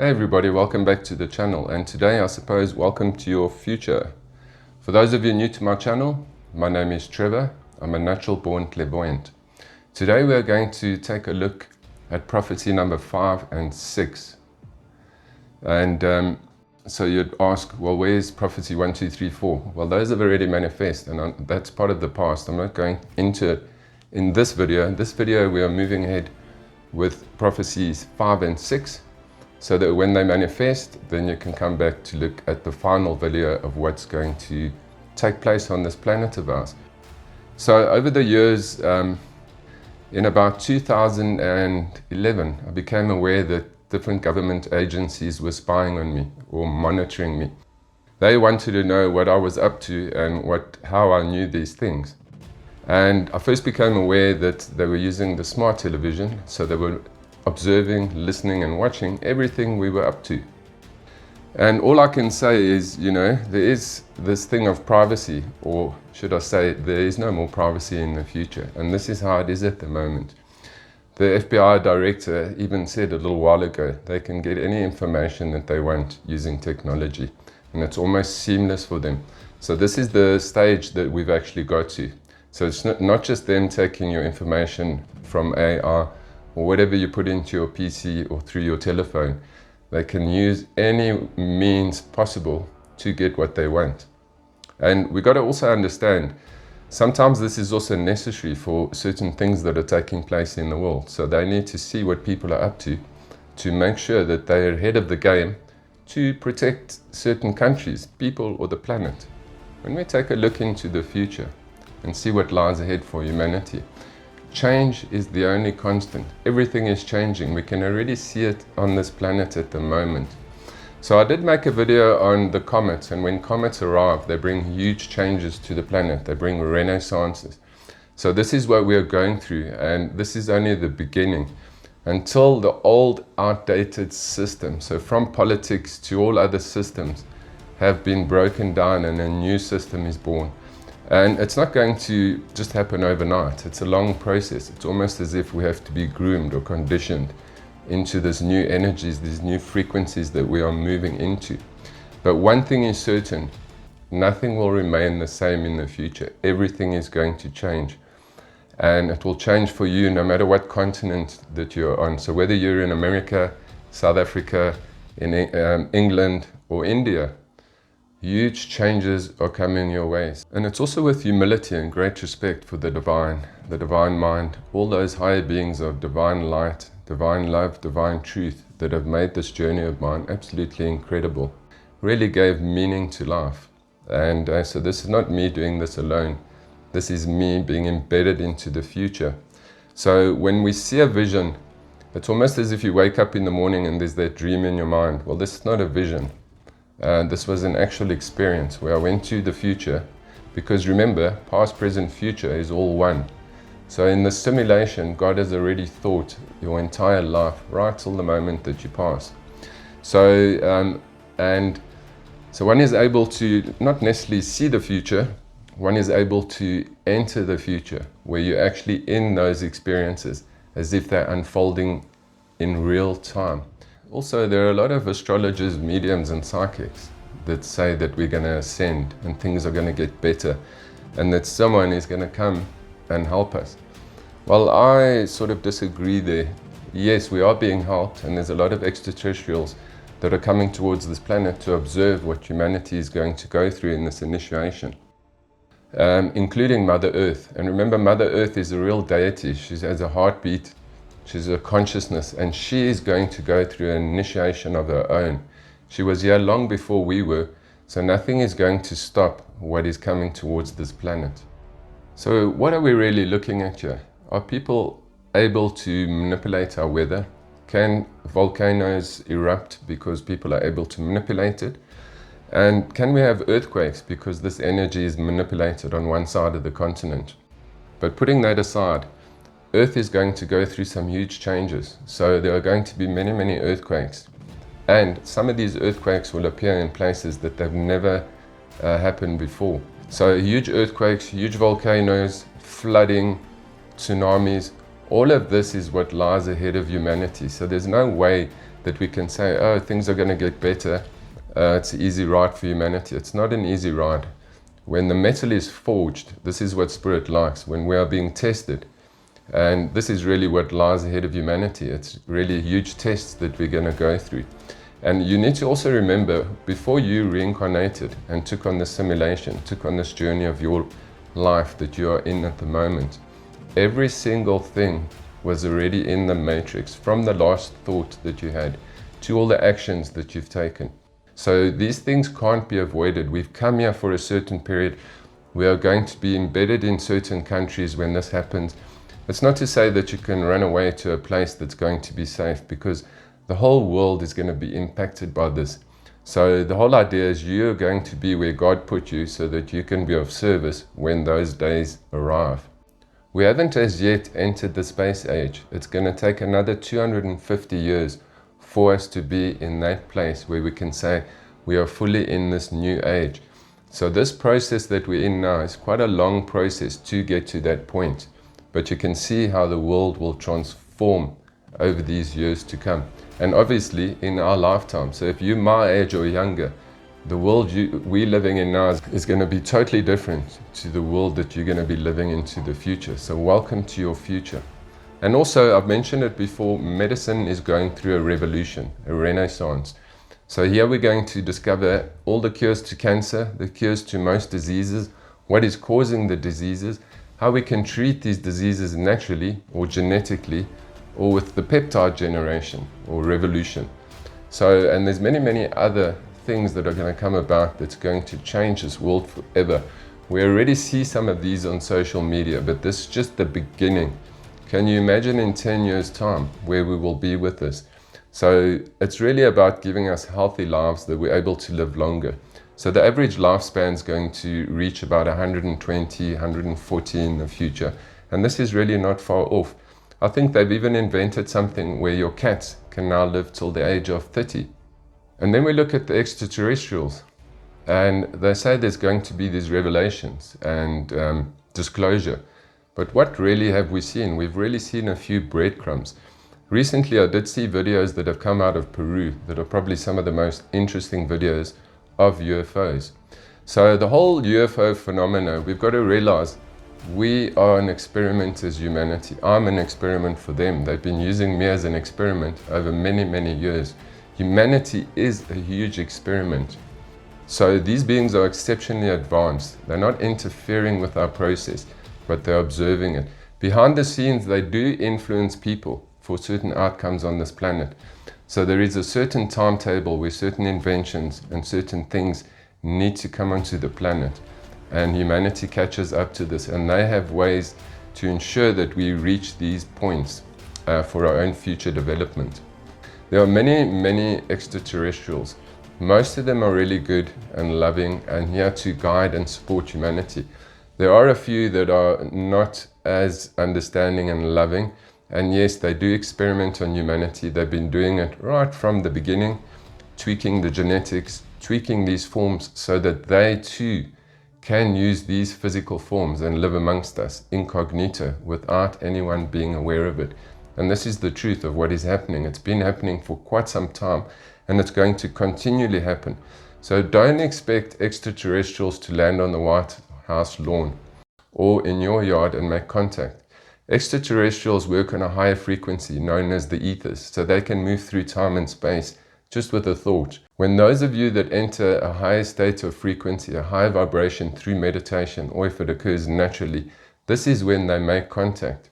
Hey everybody, welcome back to the channel, and today I suppose welcome to your future. For those of you new to my channel, my name is Trevor. I'm a natural born clairvoyant. Today we are going to take a look at prophecy number 5 and 6. And so you'd ask, well, where's prophecy 1, 2, 3, 4? Well, those have already manifest, and that's part of the past. I'm not going into it in this video. In this video we are moving ahead with prophecies 5 and 6. So that when they manifest, then you can come back to look at the final video of what's going to take place on this planet of ours. So over the years, in about 2011, I became aware that different government agencies were spying on me or monitoring me. They wanted to know what I was up to and how I knew these things. And I first became aware that they were using the smart television, so they were observing, listening and watching everything we were up to. And all I can say is, there is this thing of privacy, or should I say, there is no more privacy in the future. And this is how it is at the moment. The FBI director even said a little while ago, they can get any information that they want using technology. And it's almost seamless for them. So this is the stage that we've actually got to. So it's not just them taking your information from AI, or whatever you put into your PC or through your telephone. They can use any means possible to get what they want. And we got to also understand, sometimes this is also necessary for certain things that are taking place in the world. So they need to see what people are up to make sure that they're ahead of the game to protect certain countries, people, or the planet. When we take a look into the future and see what lies ahead for humanity, change is the only constant. Everything is changing. We can already see it on this planet at the moment. So I did make a video on the comets, and when comets arrive, they bring huge changes to the planet. They bring renaissances. So this is what we are going through, and this is only the beginning. Until the old, outdated system, so from politics to all other systems, have been broken down and a new system is born. And it's not going to just happen overnight. It's a long process. It's almost as if we have to be groomed or conditioned into these new energies, these new frequencies that we are moving into. But one thing is certain, nothing will remain the same in the future. Everything is going to change. And it will change for you no matter what continent that you're on. So whether you're in America, South Africa, in England or India, huge changes are coming your ways. And it's also with humility and great respect for the divine mind, all those higher beings of divine light, divine love, divine truth that have made this journey of mine absolutely incredible, really gave meaning to life. And so this is not me doing this alone. This is me being embedded into the future. So when we see a vision, it's almost as if you wake up in the morning and there's that dream in your mind. Well, this is not a vision. This was an actual experience where I went to the future, because remember, past, present, future is all one. So in the simulation, God has already thought your entire life right till the moment that you pass. So one is able to not necessarily see the future, one is able to enter the future where you're actually in those experiences as if they're unfolding in real time. Also, there are a lot of astrologers, mediums and psychics that say that we're going to ascend and things are going to get better and that someone is going to come and help us. Well, I sort of disagree there. Yes, we are being helped, and there's a lot of extraterrestrials that are coming towards this planet to observe what humanity is going to go through in this initiation, including Mother Earth. And remember, Mother Earth is a real deity. She has a heartbeat. She's a consciousness, and she is going to go through an initiation of her own. She was here long before we were, so nothing is going to stop what is coming towards this planet. So what are we really looking at here? Are people able to manipulate our weather? Can volcanoes erupt because people are able to manipulate it? And can we have earthquakes because this energy is manipulated on one side of the continent? But putting that aside, Earth is going to go through some huge changes. So there are going to be many, many earthquakes. And some of these earthquakes will appear in places that they've never happened before. So huge earthquakes, huge volcanoes, flooding, tsunamis, all of this is what lies ahead of humanity. So there's no way that we can say, oh, things are going to get better. It's an easy ride for humanity. It's not an easy ride. When the metal is forged, this is what spirit likes, when we are being tested. And this is really what lies ahead of humanity. It's really a huge test that we're going to go through. And you need to also remember, before you reincarnated and took on this simulation, took on this journey of your life that you are in at the moment, every single thing was already in the matrix, from the last thought that you had to all the actions that you've taken. So these things can't be avoided. We've come here for a certain period. We are going to be embedded in certain countries when this happens. It's not to say that you can run away to a place that's going to be safe, because the whole world is going to be impacted by this. So the whole idea is you're going to be where God put you so that you can be of service when those days arrive. We haven't as yet entered the space age. It's going to take another 250 years for us to be in that place where we can say we are fully in this new age. So this process that we're in now is quite a long process to get to that point. But you can see how the world will transform over these years to come. And obviously in our lifetime. So if you're my age or younger, the world we're living in now is going to be totally different to the world that you're going to be living into the future. So welcome to your future. And also, I've mentioned it before, medicine is going through a revolution, a renaissance. So here we're going to discover all the cures to cancer, the cures to most diseases, what is causing the diseases, how we can treat these diseases naturally or genetically, or with the peptide generation or revolution. So, and there's many other things that are going to come about that's going to change this world forever. We already see some of these on social media, but this is just the beginning. Can you imagine in 10 years' time where we will be with this? So it's really about giving us healthy lives that we're able to live longer. So the average lifespan is going to reach about 120, 140 in the future. And this is really not far off. I think they've even invented something where your cats can now live till the age of 30. And then we look at the extraterrestrials, and they say there's going to be these revelations and disclosure. But what really have we seen? We've really seen a few breadcrumbs. Recently, I did see videos that have come out of Peru that are probably some of the most interesting videos of UFOs. So the whole UFO phenomena, we've got to realize we are an experiment as humanity. I'm an experiment for them. They've been using me as an experiment over many years. Humanity is a huge experiment. So these beings are exceptionally advanced. They're not interfering with our process, but they're observing it. Behind the scenes, they do influence people for certain outcomes on this planet. So there is a certain timetable where certain inventions and certain things need to come onto the planet. And humanity catches up to this, and they have ways to ensure that we reach these points for our own future development. There are many extraterrestrials. Most of them are really good and loving and here to guide and support humanity. There are a few that are not as understanding and loving, and yes, they do experiment on humanity. They've been doing it right from the beginning, tweaking the genetics, tweaking these forms so that they too can use these physical forms and live amongst us incognito without anyone being aware of it. And this is the truth of what is happening. It's been happening for quite some time, and it's going to continually happen. So don't expect extraterrestrials to land on the White House lawn or in your yard and make contact. Extraterrestrials work on a higher frequency known as the ethers, so they can move through time and space just with a thought. When those of you that enter a higher state of frequency, a higher vibration through meditation, or if it occurs naturally, this is when they make contact.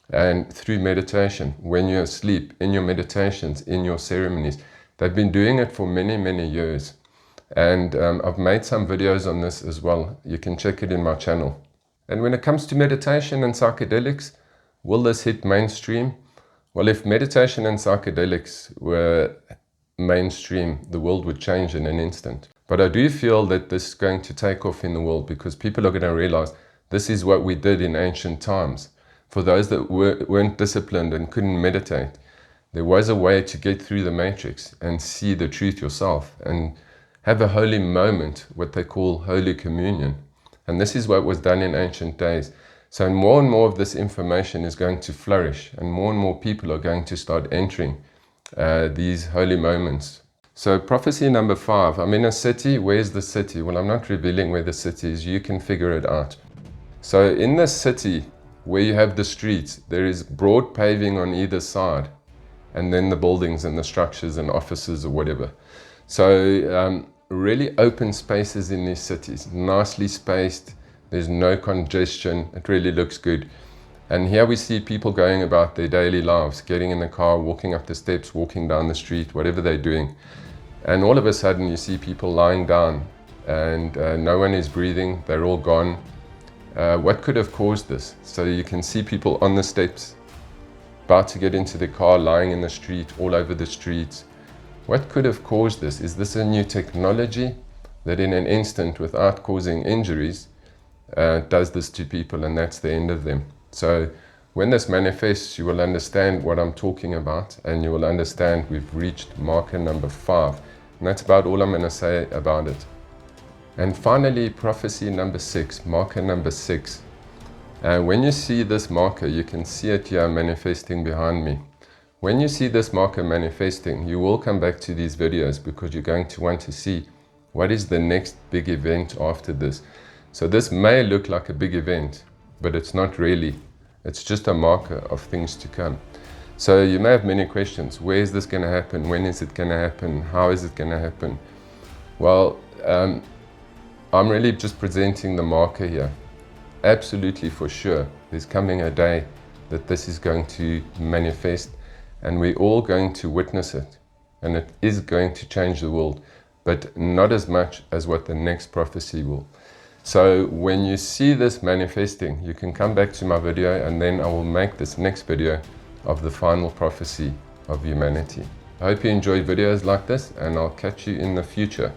And through meditation, when you're asleep, in your meditations, in your ceremonies, they've been doing it for many years. And I've made some videos on this as well. You can check it in my channel. And when it comes to meditation and psychedelics, will this hit mainstream? Well, if meditation and psychedelics were mainstream, the world would change in an instant. But I do feel that this is going to take off in the world, because people are going to realize this is what we did in ancient times. For those that weren't disciplined and couldn't meditate, there was a way to get through the matrix and see the truth yourself and have a holy moment, what they call Holy Communion. And this is what was done in ancient days. So more and more of this information is going to flourish, and more people are going to start entering these holy moments. So prophecy number 5, I'm in a city. Where's the city? Well, I'm not revealing where the city is. You can figure it out. So in this city, where you have the streets, there is broad paving on either side, and then the buildings and the structures and offices or whatever. So really open spaces in these cities, nicely spaced. There's no congestion. It really looks good. And here we see people going about their daily lives, getting in the car, walking up the steps, walking down the street, whatever they're doing. And all of a sudden you see people lying down and no one is breathing. They're all gone. What could have caused this? So you can see people on the steps, about to get into the car, lying in the street, all over the streets. What could have caused this? Is this a new technology that in an instant, without causing injuries, does this to people, and that's the end of them? So when this manifests, you will understand what I'm talking about, and you will understand we've reached marker number 5. And that's about all I'm going to say about it. And finally, prophecy number 6, marker number 6. When you see this marker, you can see it here manifesting behind me. When you see this marker manifesting, you will come back to these videos because you're going to want to see what is the next big event after this. So this may look like a big event, but it's not really. It's just a marker of things to come. So you may have many questions. Where is this going to happen? When is it going to happen? How is it going to happen? Well, I'm really just presenting the marker here. Absolutely, for sure, there's coming a day that this is going to manifest, and we're all going to witness it. And it is going to change the world, but not as much as what the next prophecy will. So when you see this manifesting, you can come back to my video, and then I will make this next video of the final prophecy of humanity. I hope you enjoy videos like this, and I'll catch you in the future.